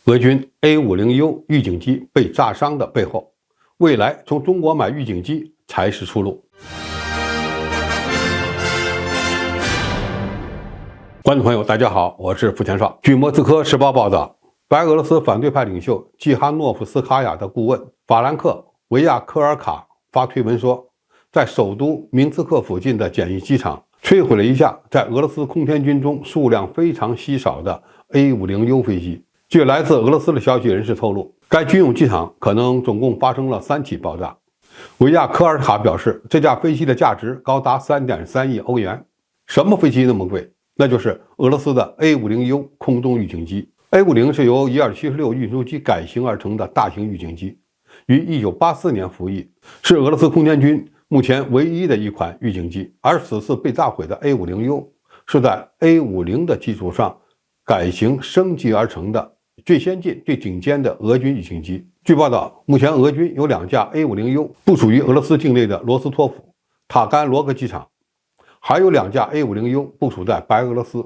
俄军 A50U 预警机被炸伤的背后，未来从中国买预警机才是出路。观众朋友，大家好，我是付全少。据莫斯科时报报道，白俄罗斯反对派领袖季哈诺夫斯卡娅的顾问法兰克·维亚科尔卡发推文说，在首都明斯克附近的简易机场摧毁了一架在俄罗斯空天军中数量非常稀少的 A50U 飞机。据来自俄罗斯的消息人士透露，该军用机场可能总共发生了3起爆炸。维亚科尔卡表示，这架飞机的价值高达 3.3 亿欧元。什么飞机那么贵？那就是俄罗斯的 A50U 空中预警机。A50是由伊尔76运输机改型而成的大型预警机，于1984年服役，是俄罗斯空天军目前唯一的一款预警机。而此次被炸毁的 A50U 是在 A50的基础上改型升级而成的最先进、最顶尖的俄军预警机。据报道，目前俄军有2架 A50U 部署于俄罗斯境内的罗斯托夫、塔甘罗格机场，还有2架 A50U 部署在白俄罗斯。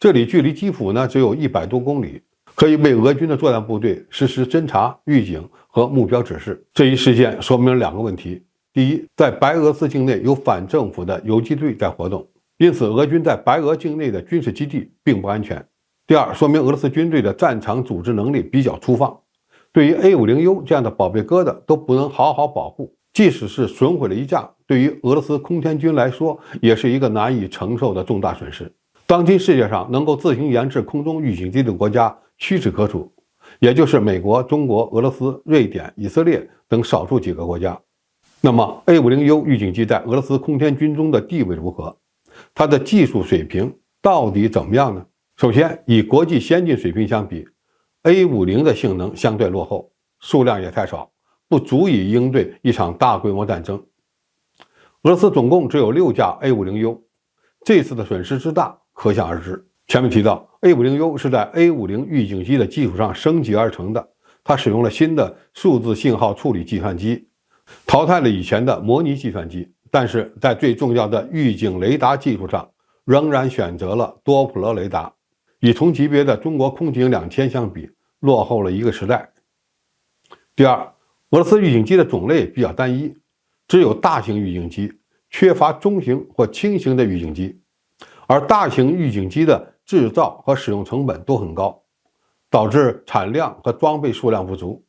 这里距离基辅呢只有100多公里，可以为俄军的作战部队实施侦察、预警和目标指示。这一事件说明了2个问题：第一，在白俄罗斯境内有反政府的游击队在活动，因此俄军在白俄境内的军事基地并不安全。第二，说明俄罗斯军队的战场组织能力比较粗放，对于 A50U 这样的宝贝疙瘩都不能好好保护，即使是损毁了一架，对于俄罗斯空天军来说也是一个难以承受的重大损失。当今世界上能够自行研制空中预警机的国家屈指可数，也就是美国、中国、俄罗斯、瑞典、以色列等少数几个国家。那么 A50U 预警机在俄罗斯空天军中的地位如何？它的技术水平到底怎么样呢？首先，与国际先进水平相比， A50的性能相对落后，数量也太少，不足以应对一场大规模战争。俄罗斯总共只有6架 A50U， 这次的损失之大可想而知。前面提到 A50U 是在 A50预警机的基础上升级而成的，它使用了新的数字信号处理计算机，淘汰了以前的模拟计算机，但是在最重要的预警雷达技术上仍然选择了多普勒雷达，与同级别的中国空警2000相比，落后了一个时代。第二，俄罗斯预警机的种类比较单一，只有大型预警机，缺乏中型或轻型的预警机，而大型预警机的制造和使用成本都很高，导致产量和装备数量不足。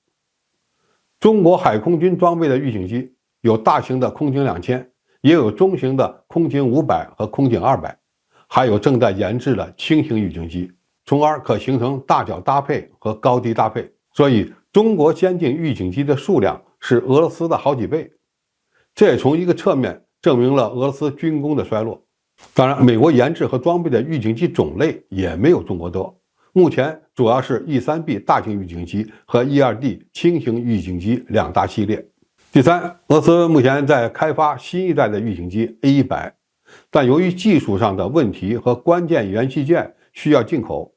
中国海空军装备的预警机有大型的空警2000，也有中型的空警500和空警200，还有正在研制的轻型预警机，从而可形成大小搭配和高低搭配。所以中国先进预警机的数量是俄罗斯的好几倍，这也从一个侧面证明了俄罗斯军工的衰落。当然，美国研制和装备的预警机种类也没有中国多，目前主要是 E3B 大型预警机和 E2D 轻型预警机2大系列。第三，俄罗斯目前在开发新一代的预警机 A100， 但由于技术上的问题和关键元器件需要进口，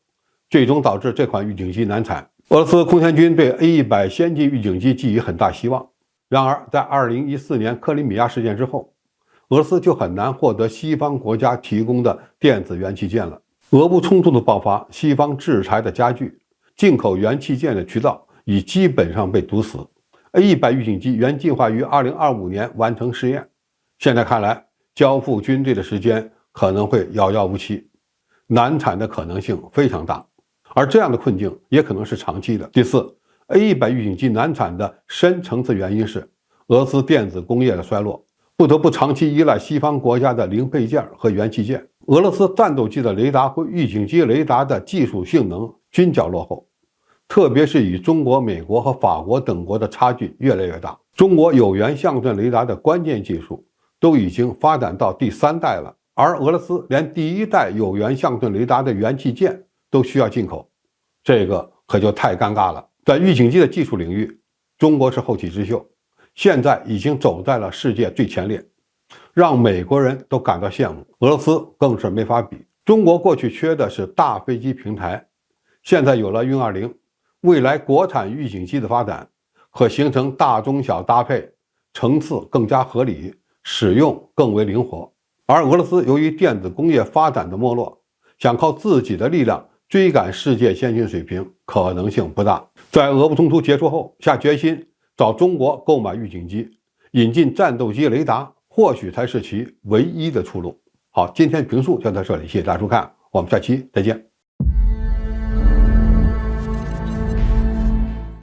最终导致这款预警机难产。俄罗斯空天军对 A100 先进预警机寄予很大希望，然而在2014年克里米亚事件之后，俄罗斯就很难获得西方国家提供的电子元器件了。俄乌冲突的爆发，西方制裁的加剧，进口元器件的渠道已基本上被堵死。A100 预警机原计划于2025年完成试验，现在看来交付军队的时间可能会遥遥无期，难产的可能性非常大，而这样的困境也可能是长期的。第四， A100 预警机难产的深层次原因是俄罗斯电子工业的衰落，不得不长期依赖西方国家的零配件和元器件。俄罗斯战斗机的雷达和预警机雷达的技术性能均较落后，特别是与中国、美国和法国等国的差距越来越大。中国有源相阵雷达的关键技术都已经发展到第3代了，而俄罗斯连第1代有源相阵雷达的元器件都需要进口，这个可就太尴尬了。在预警机的技术领域，中国是后起之秀，现在已经走在了世界最前列，让美国人都感到羡慕，俄罗斯更是没法比。中国过去缺的是大飞机平台，现在有了运20，未来国产预警机的发展可形成大中小搭配，层次更加合理，使用更为灵活。而俄罗斯由于电子工业发展的没落，想靠自己的力量追赶世界先进水平可能性不大。在俄乌冲突结束后，下决心找中国购买预警机，引进战斗机雷达，或许才是其唯一的出路。好，今天评述就到这里，谢谢大家收看，我们下期再见。